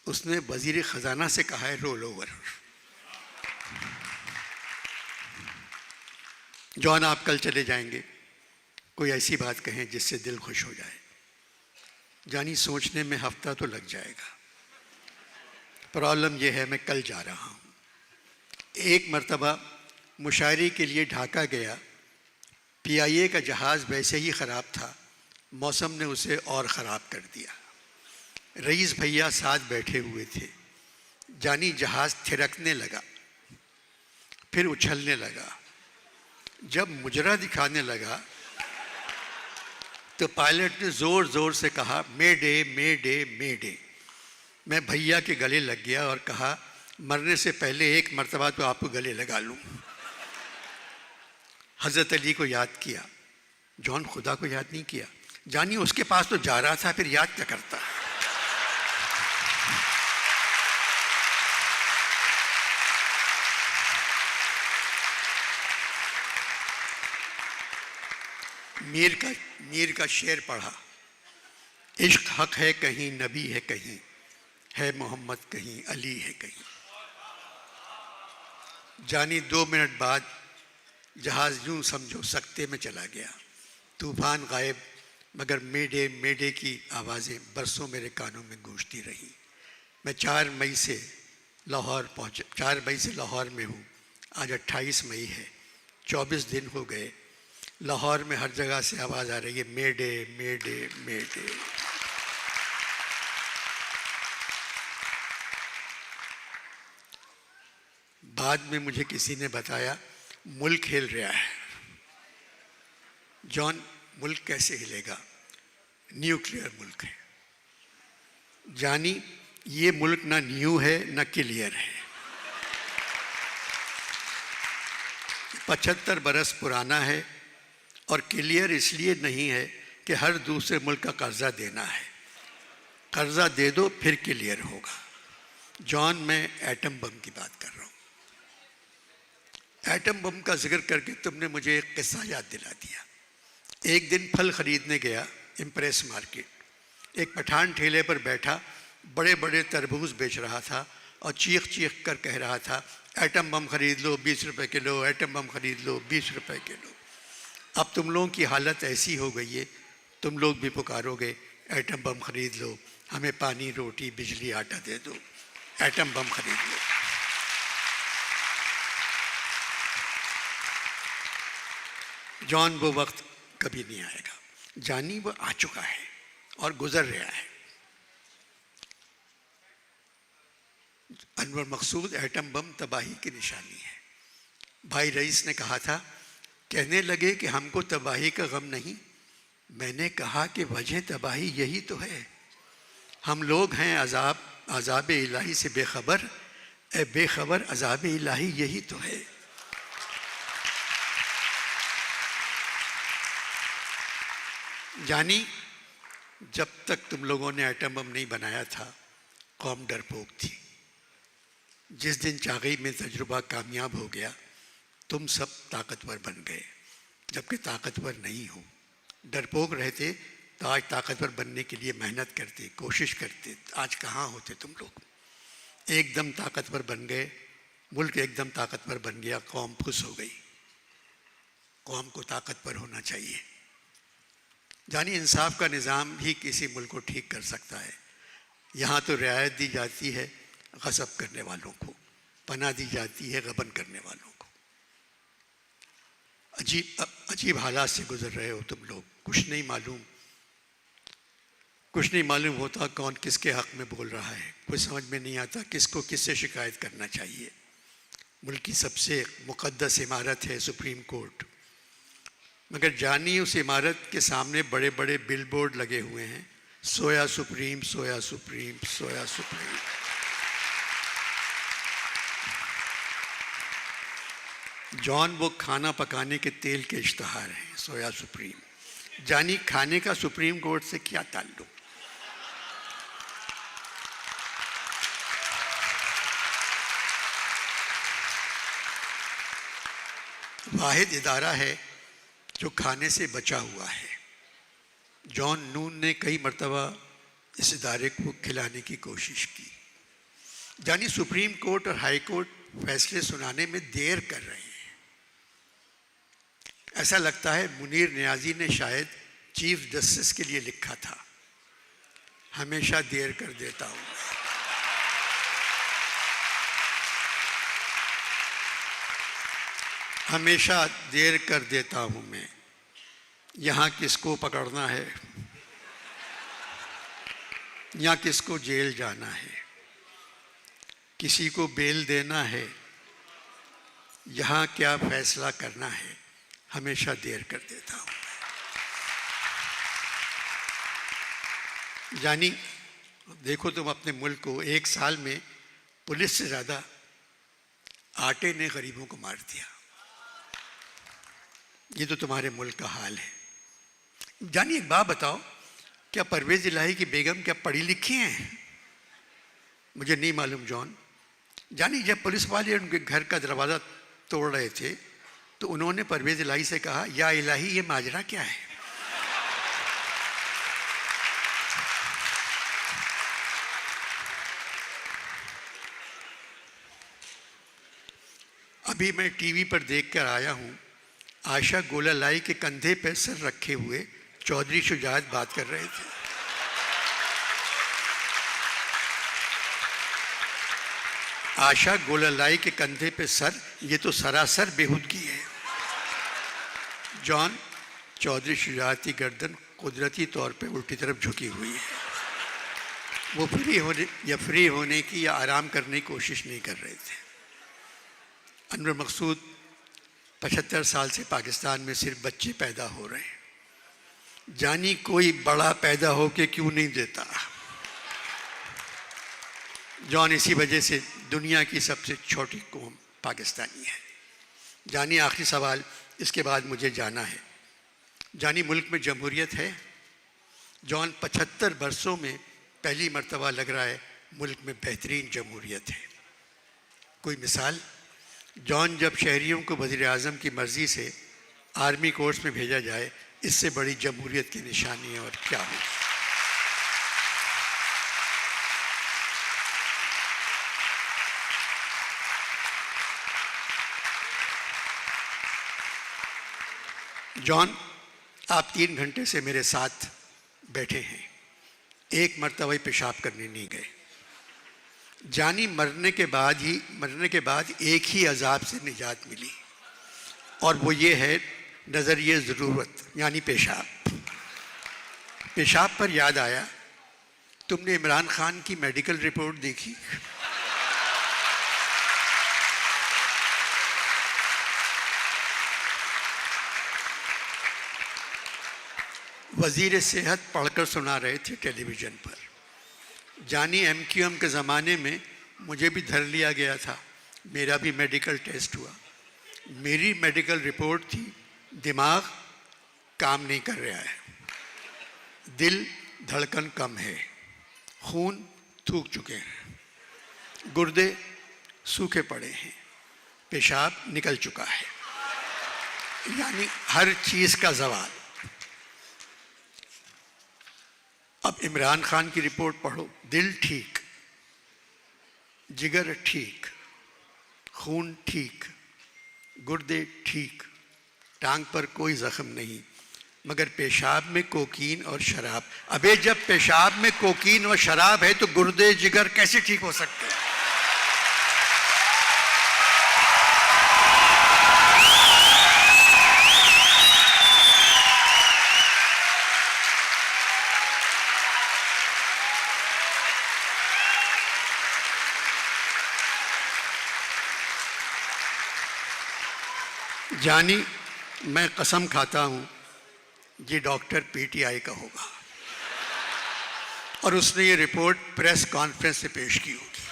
उसने वजीर ख़जाना से कहा है रोल ओवर। जॉन आप कल चले जाएंगे, कोई ऐसी बात कहें जिससे दिल खुश हो जाए। जानी सोचने में हफ्ता तो लग जाएगा। प्रॉब्लम यह है मैं कल जा रहा हूँ। एक मर्तबा मुशायरे के लिए ढाका गया। PIA का जहाज़ वैसे ही ख़राब था, मौसम ने उसे और ख़राब कर दिया। रईस भैया साथ बैठे हुए थे। जानी जहाज़ थिरकने लगा, फिर उछलने लगा। जब मुजरा दिखाने लगा तो पायलट ने ज़ोर ज़ोर से कहा मेडे मेडे मेडे। मैं भैया के गले लग गया और कहा मरने से पहले एक मर्तबा तो आपको गले लगा लूँ। हज़रत अली को याद किया, जॉन खुदा को याद नहीं किया। जानी उसके पास तो जा रहा था, फिर याद क्या करता। मीर का शेर पढ़ा, इश्क हक है कहीं नबी है कहीं, है मोहम्मद कहीं अली है कहीं। जानी 2 मिनट बाद जहाज़ यूं समझो सकते में चला गया। तूफान गायब, मगर मेडे मेडे की आवाज़ें बरसों मेरे कानों में गूंजती रही। मैं 4 मई से लाहौर में हूँ। आज 28 मई है, 24 दिन हो गए। लाहौर में हर जगह से आवाज़ आ रही है मेडे मेडे मेडे। बाद में मुझे किसी ने बताया मुल्क हिल रहा है। जॉन, मुल्क कैसे हिलेगा? न्यूक्लियर मुल्क है। जानी, ये मुल्क ना न्यू है ना क्लियर है। 75 बरस पुराना है और क्लियर इसलिए नहीं है कि हर दूसरे मुल्क का कर्जा देना है। कर्जा दे दो फिर क्लियर होगा। जॉन, मैं एटम बम की बात कर रहा हूँ। एटम बम का जिक्र करके तुमने मुझे एक किस्सा याद दिला दिया। एक दिन फल खरीदने गया इम्प्रेस मार्केट। एक पठान ठेले पर बैठा बड़े बड़े तरबूज बेच रहा था और चीख चीख कर कह रहा था एटम बम खरीद लो 20 रुपए किलो, एटम बम खरीद लो 20 रुपए किलो। अब तुम लोगों की हालत ऐसी हो गई है, तुम लोग भी पुकारोगे एटम बम खरीद लो, हमें पानी रोटी बिजली आटा दे दो, एटम बम खरीद लो। जॉन, वो वक्त कभी नहीं आएगा। जानी, वो आ चुका है और गुजर रहा है। अनवर मकसूद, एटम बम तबाही की निशानी है। भाई रईस ने कहा था, कहने लगे कि हमको तबाही का गम नहीं। मैंने कहा कि वजह तबाही यही तो है। हम लोग हैं अजाब इलाही से बेखबर, ए बेखबर अजाब इलाही यही तो है। जानी, जब तक तुम लोगों ने एटम बम नहीं बनाया था कौम डरपोक थी। जिस दिन चागई में तजुर्बा कामयाब हो गया तुम सब ताकतवर बन गए, जबकि ताकतवर नहीं हो। डरपोक रहते तो आज ताकतवर बनने के लिए मेहनत करते, कोशिश करते। आज कहाँ होते तुम लोग? एकदम ताकतवर बन गए, मुल्क एकदम ताकतवर बन गया, कौम खुश हो गई। कौम को ताकतवर होना चाहिए। जानी, इंसाफ का निज़ाम ही किसी मुल्क को ठीक कर सकता है। यहाँ तो रियायत दी जाती है गज़ब करने वालों को, पनाह दी जाती है गबन करने वालों को। अजीब हालात से गुजर रहे हो तुम लोग। कुछ नहीं मालूम होता कौन किसके हक़ में बोल रहा है। कुछ समझ में नहीं आता किसको किससे शिकायत करना चाहिए। मुल्क की सबसे मुक़द्दस इमारत है सुप्रीम कोर्ट, मगर जानी, उस इमारत के सामने बड़े बड़े बिल बोर्ड लगे हुए हैं, सोया सुप्रीम सोया सुप्रीम सोया सुप्रीम। जॉन, वो खाना पकाने के तेल के इश्तहार हैं, सोया सुप्रीम। जानी, खाने का सुप्रीम कोर्ट से क्या ताल्लुक? वाहिद इदारा है जो खाने से बचा हुआ है। जॉन, नून ने कई मरतबा इस इदारे को खिलाने की कोशिश की। यानी सुप्रीम कोर्ट और हाई कोर्ट फैसले सुनाने में देर कर रहे हैं। ऐसा लगता है मुनीर नियाजी ने शायद चीफ जस्टिस के लिए लिखा था, हमेशा देर कर देता हूं। हमेशा देर कर देता हूं मैं। यहाँ किसको पकड़ना है या किसको जेल जाना है, किसी को बेल देना है, यहाँ क्या फैसला करना है, हमेशा देर कर देता हूं। यानी देखो तुम अपने मुल्क को, एक साल में पुलिस से ज़्यादा आटे ने गरीबों को मार दिया। ये तो तुम्हारे मुल्क का हाल है। जानी एक बात बताओ, क्या परवेज़ इलाही की बेगम क्या पढ़ी लिखी हैं? मुझे नहीं मालूम जॉन। जानी जब पुलिस वाले उनके घर का दरवाज़ा तोड़ रहे थे तो उन्होंने परवेज़ इलाही से कहा, या इलाही ये माजरा क्या है? अभी मैं टीवी पर देखकर आया हूं, आशा गोलालाई के कंधे पर सर रखे हुए चौधरी शुजात बात कर रहे थे। आशा गोलालाई के कंधे पे सर, ये तो सरासर बेहूदगी है। जॉन, चौधरी शुजात की गर्दन कुदरती तौर पे उल्टी तरफ झुकी हुई है। वो फ्री होने की या आराम करने की कोशिश नहीं कर रहे थे। अनवर मकसूद 75 साल से पाकिस्तान में सिर्फ बच्चे पैदा हो रहे हैं। जानी कोई बड़ा पैदा हो के क्यों नहीं देता? जॉन, इसी वजह से दुनिया की सबसे छोटी कौम पाकिस्तानी है। जानी आखिरी सवाल, इसके बाद मुझे जाना है। जानी मुल्क में जमहूरियत है? जॉन, 75 बरसों में पहली मर्तबा लग रहा है मुल्क में बेहतरीन जमहूरियत है। कोई मिसाल? जॉन, जब शहरियों को वज़ीर आज़म की मर्ज़ी से आर्मी कोर्स में भेजा जाए, इससे बड़ी जमहूरियत की निशानी है और क्या हो। जॉन, आप 3 घंटे से मेरे साथ बैठे हैं, एक मर्तबा पेशाब करने नहीं गए। जानी मरने के बाद एक ही अजाब से निजात मिली, और वो ये है नज़रिए ज़रूरत, यानी पेशाब। पेशाब पर याद आया, तुमने इमरान खान की मेडिकल रिपोर्ट देखी? वज़ीर सेहत पढ़कर सुना रहे थे टेलीविज़न पर। जानी MQM के ज़माने में मुझे भी धर लिया गया था, मेरा भी मेडिकल टेस्ट हुआ। मेरी मेडिकल रिपोर्ट थी, दिमाग काम नहीं कर रहा है, दिल धड़कन कम है, खून थूक चुके हैं, गुर्दे सूखे पड़े हैं, पेशाब निकल चुका है, यानी हर चीज़ का जवाल। अब इमरान खान की रिपोर्ट पढ़ो, दिल ठीक, जिगर ठीक, खून ठीक, गुर्दे ठीक, टांग पर कोई जख्म नहीं, मगर पेशाब में कोकीन और शराब। अबे जब पेशाब में कोकीन और शराब है तो गुर्दे जिगर कैसे ठीक हो सकते हैं? जानी, मैं कसम खाता हूं ये डॉक्टर PTI का होगा और उसने ये रिपोर्ट प्रेस कॉन्फ्रेंस से पेश की होगी।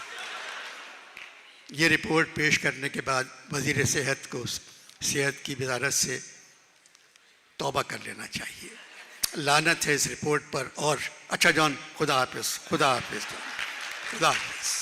ये रिपोर्ट पेश करने के बाद वज़ीर सेहत को सेहत की वजारत से तौबा कर लेना चाहिए। लानत है इस रिपोर्ट पर। और अच्छा जॉन, खुदा हाफिज़, खुदा हाफिज़, खुदा हाफिज़।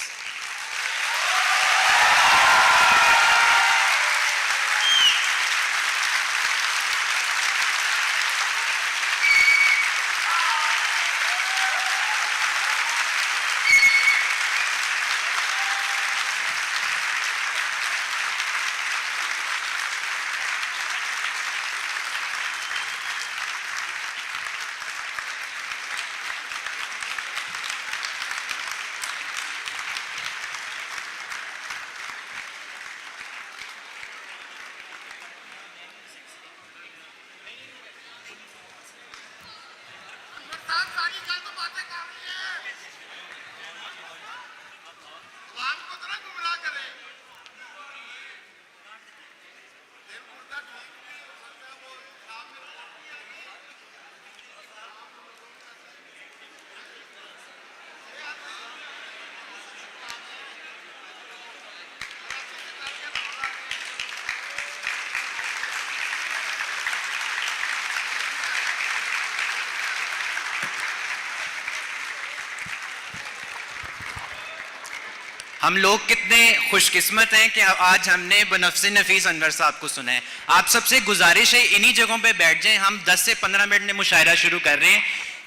हम लोग कितने खुशकिस्मत हैं कि आज हमने बनफ्से नफीस अनवर साहब को सुना है। आप सबसे गुजारिश है इन्हीं जगहों पे बैठ जाएं। हम 10 से 15 मिनट में मुशायरा शुरू कर रहे हैं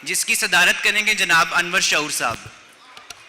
जिसकी सदारत करेंगे जनाब अनवर शऊर साहब।